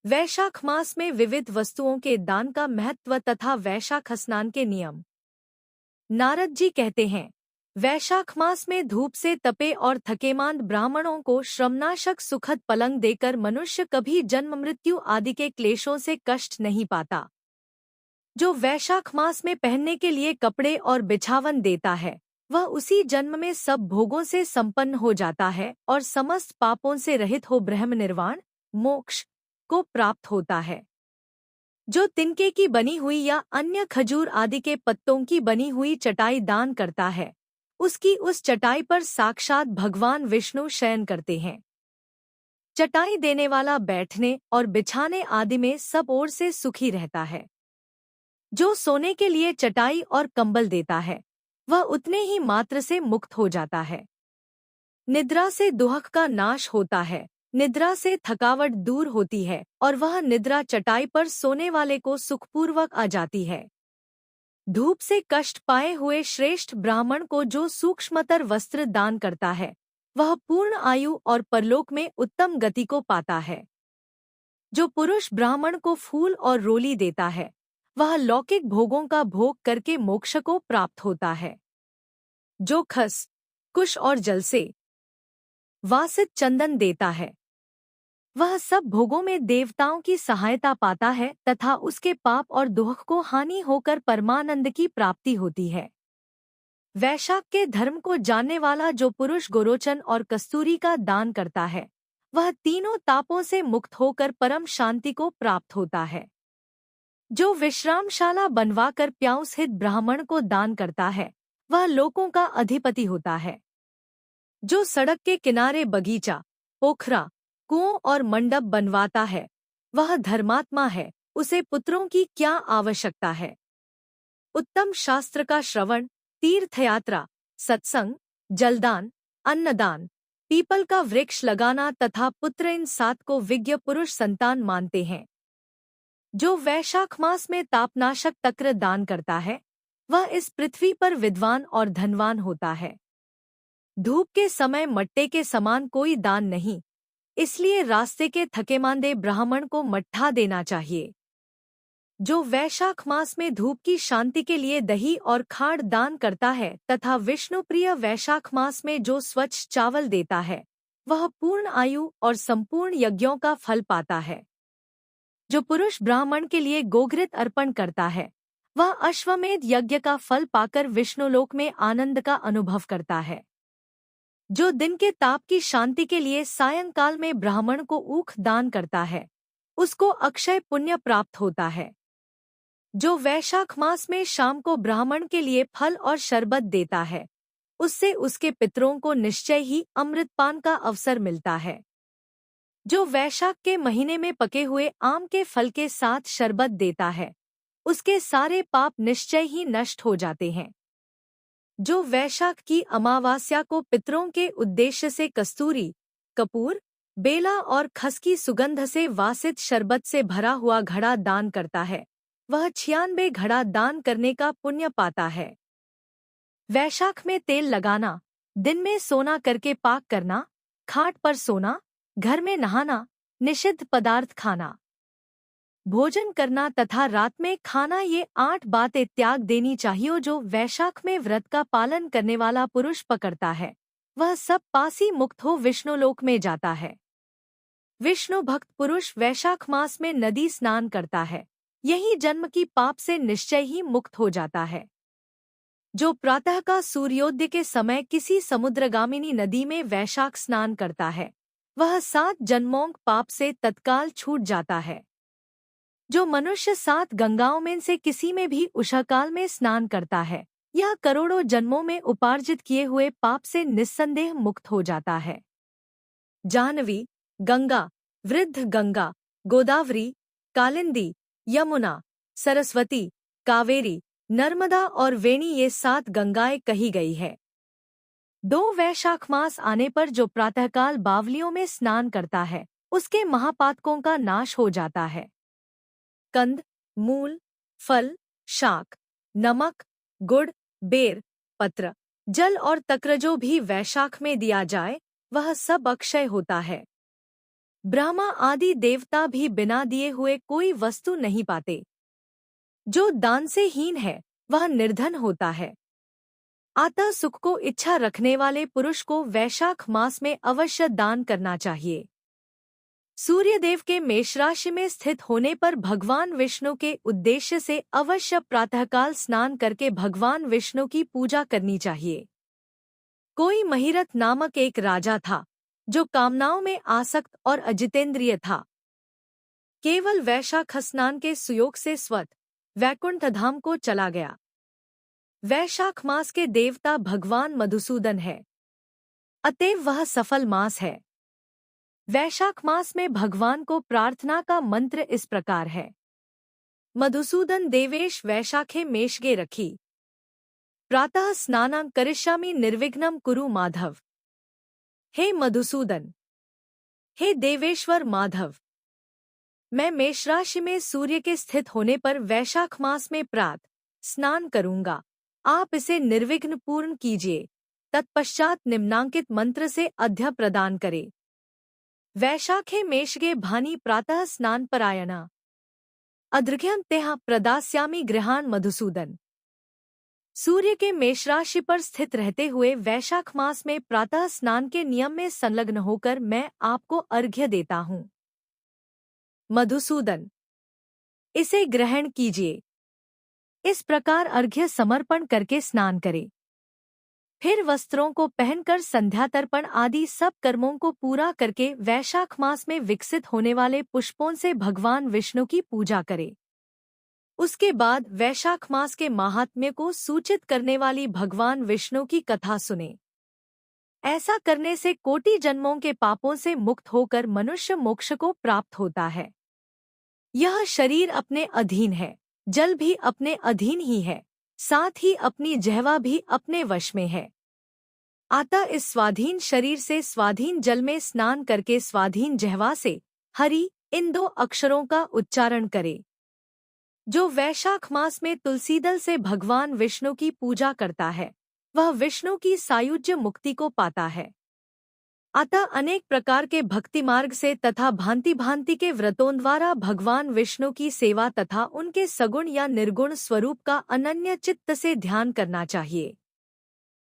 वैशाख मास में विविध वस्तुओं के दान का महत्व तथा वैशाख स्नान के नियम। नारद जी कहते हैं, वैशाख मास में धूप से तपे और थकेमांद ब्राह्मणों को श्रमनाशक सुखद पलंग देकर मनुष्य कभी जन्म मृत्यु आदि के क्लेशों से कष्ट नहीं पाता। जो वैशाख मास में पहनने के लिए कपड़े और बिछावन देता है, वह उसी जन्म में सब भोगों से संपन्न हो जाता है और समस्त पापों से रहित हो ब्रह्म निर्वाण मोक्ष को प्राप्त होता है। जो तिनके की बनी हुई या अन्य खजूर आदि के पत्तों की बनी हुई चटाई दान करता है, उसकी उस चटाई पर साक्षात भगवान विष्णु शयन करते हैं। चटाई देने वाला बैठने और बिछाने आदि में सब ओर से सुखी रहता है। जो सोने के लिए चटाई और कंबल देता है, वह उतने ही मात्र से मुक्त हो जाता है। निद्रा से दुहक का नाश होता है, निद्रा से थकावट दूर होती है और वह निद्रा चटाई पर सोने वाले को सुखपूर्वक आ जाती है। धूप से कष्ट पाए हुए श्रेष्ठ ब्राह्मण को जो सूक्ष्मतर वस्त्र दान करता है, वह पूर्ण आयु और परलोक में उत्तम गति को पाता है। जो पुरुष ब्राह्मण को फूल और रोली देता है, वह लौकिक भोगों का भोग करके मोक्ष को प्राप्त होता है। जो खस, कुश और जल से वासित चंदन देता है, वह सब भोगों में देवताओं की सहायता पाता है तथा उसके पाप और दुख को हानि होकर परमानंद की प्राप्ति होती है। वैशाख के धर्म को जानने वाला जो पुरुष गोरोचन और कस्तूरी का दान करता है, वह तीनों तापों से मुक्त होकर परम शांति को प्राप्त होता है। जो विश्रामशाला बनवाकर प्याऊसहित ब्राह्मण को दान करता है, वह लोकों का अधिपति होता है। जो सड़क के किनारे बगीचा, पोखरा, कुओं और मंडप बनवाता है, वह धर्मात्मा है, उसे पुत्रों की क्या आवश्यकता है। उत्तम शास्त्र का श्रवण, तीर्थयात्रा, सत्संग, जलदान, अन्नदान, पीपल का वृक्ष लगाना तथा पुत्र, इन 7 को विज्ञ पुरुष संतान मानते हैं। जो वैशाख मास में तापनाशक तक्र दान करता है, वह इस पृथ्वी पर विद्वान और धनवान होता है। धूप के समय मट्टे के समान कोई दान नहीं, इसलिए रास्ते के थकेमांदे ब्राह्मण को मट्ठा देना चाहिए। जो वैशाख मास में धूप की शांति के लिए दही और खाड़ दान करता है तथा विष्णु प्रिय वैशाख मास में जो स्वच्छ चावल देता है, वह पूर्ण आयु और संपूर्ण यज्ञों का फल पाता है। जो पुरुष ब्राह्मण के लिए गोघृत अर्पण करता है, वह अश्वमेध यज्ञ का फल पाकर विष्णुलोक में आनंद का अनुभव करता है। जो दिन के ताप की शांति के लिए सायंकाल में ब्राह्मण को ऊख दान करता है, उसको अक्षय पुण्य प्राप्त होता है। जो वैशाख मास में शाम को ब्राह्मण के लिए फल और शरबत देता है, उससे उसके पितरों को निश्चय ही अमृतपान का अवसर मिलता है। जो वैशाख के महीने में पके हुए आम के फल के साथ शरबत देता है, उसके सारे पाप निश्चय ही नष्ट हो जाते हैं। जो वैशाख की अमावस्या को पितरों के उद्देश्य से कस्तूरी, कपूर, बेला और खस की सुगंध से वासित शरबत से भरा हुआ घड़ा दान करता है, वह 96 घड़ा दान करने का पुण्य पाता है। वैशाख में तेल लगाना, दिन में सोना करके पाक करना, खाट पर सोना, घर में नहाना, निषिद्ध पदार्थ खाना, भोजन करना तथा रात में खाना, ये 8 बातें त्याग देनी चाहिए। जो वैशाख में व्रत का पालन करने वाला पुरुष पकड़ता है, वह सब पासी मुक्त हो विष्णुलोक में जाता है। विष्णु भक्त पुरुष वैशाख मास में नदी स्नान करता है, यही जन्म की पाप से निश्चय ही मुक्त हो जाता है। जो प्रातः का सूर्योदय के समय किसी समुद्रगामिनी नदी में वैशाख स्नान करता है, वह 7 जन्मों पाप से तत्काल छूट जाता है। जो मनुष्य 7 गंगाओं में से किसी में भी उषाकाल में स्नान करता है, यह करोड़ों जन्मों में उपार्जित किए हुए पाप से निस्संदेह मुक्त हो जाता है। जाह्नवी, गंगा, वृद्ध गंगा, गोदावरी, कालिंदी, यमुना, सरस्वती, कावेरी, नर्मदा और वेणी, ये 7 गंगाएं कही गई है। 2 वैशाख मास आने पर जो प्रातःकाल बावलियों में स्नान करता है, उसके महापातकों का नाश हो जाता है। कंद, मूल, फल, शाक, नमक, गुड़, बेर, पत्र, जल और तक्र जो भी वैशाख में दिया जाए, वह सब अक्षय होता है। ब्रह्मा आदि देवता भी बिना दिए हुए कोई वस्तु नहीं पाते। जो दान से हीन है वह निर्धन होता है। अतः सुख को इच्छा रखने वाले पुरुष को वैशाख मास में अवश्य दान करना चाहिए। सूर्यदेव के मेष राशि में स्थित होने पर भगवान विष्णु के उद्देश्य से अवश्य प्रातःकाल स्नान करके भगवान विष्णु की पूजा करनी चाहिए। कोई महिरथ नामक एक राजा था जो कामनाओं में आसक्त और अजितेंद्रिय था। केवल वैशाख स्नान के सुयोग से स्वत वैकुंठ धाम को चला गया। वैशाख मास के देवता भगवान मधुसूदन है, अतएव वह सफल मास है। वैशाख मास में भगवान को प्रार्थना का मंत्र इस प्रकार है। मधुसूदन देवेश वैशाखे मेषगे रखी, प्रातः स्नानं करिष्यामि निर्विघ्नं कुरु माधव। हे मधुसूदन, हे देवेश्वर माधव, मैं मेष राशि में सूर्य के स्थित होने पर वैशाख मास में प्रातः स्नान करूंगा। आप इसे निर्विघ्न पूर्ण कीजिए। तत्पश्चात निम्नांकित मंत्र से अध्य प्रदान करें। वैशाखे मेषगे भानि प्रातः स्नान परायणा अर्घ्यं प्रदास्यामि गृहान मधुसूदन। सूर्य के मेष राशि पर स्थित रहते हुए वैशाख मास में प्रातः स्नान के नियम में संलग्न होकर मैं आपको अर्घ्य देता हूँ। मधुसूदन, इसे ग्रहण कीजिए। इस प्रकार अर्घ्य समर्पण करके स्नान करें। फिर वस्त्रों को पहनकर संध्या तर्पण आदि सब कर्मों को पूरा करके वैशाख मास में विकसित होने वाले पुष्पों से भगवान विष्णु की पूजा करें। उसके बाद वैशाख मास के माहात्म्य को सूचित करने वाली भगवान विष्णु की कथा सुने। ऐसा करने से कोटि जन्मों के पापों से मुक्त होकर मनुष्य मोक्ष को प्राप्त होता है। यह शरीर अपने अधीन है, जल भी अपने अधीन ही है, साथ ही अपनी जिह्वा भी अपने वश में है। अतः इस स्वाधीन शरीर से स्वाधीन जल में स्नान करके स्वाधीन जिह्वा से हरि इन दो अक्षरों का उच्चारण करे। जो वैशाख मास में तुलसीदल से भगवान विष्णु की पूजा करता है वह विष्णु की सायुज्य मुक्ति को पाता है। अतः अनेक प्रकार के भक्ति मार्ग से तथा भांति भांति के व्रतों द्वारा भगवान विष्णु की सेवा तथा उनके सगुण या निर्गुण स्वरूप का अनन्य चित्त से ध्यान करना चाहिए।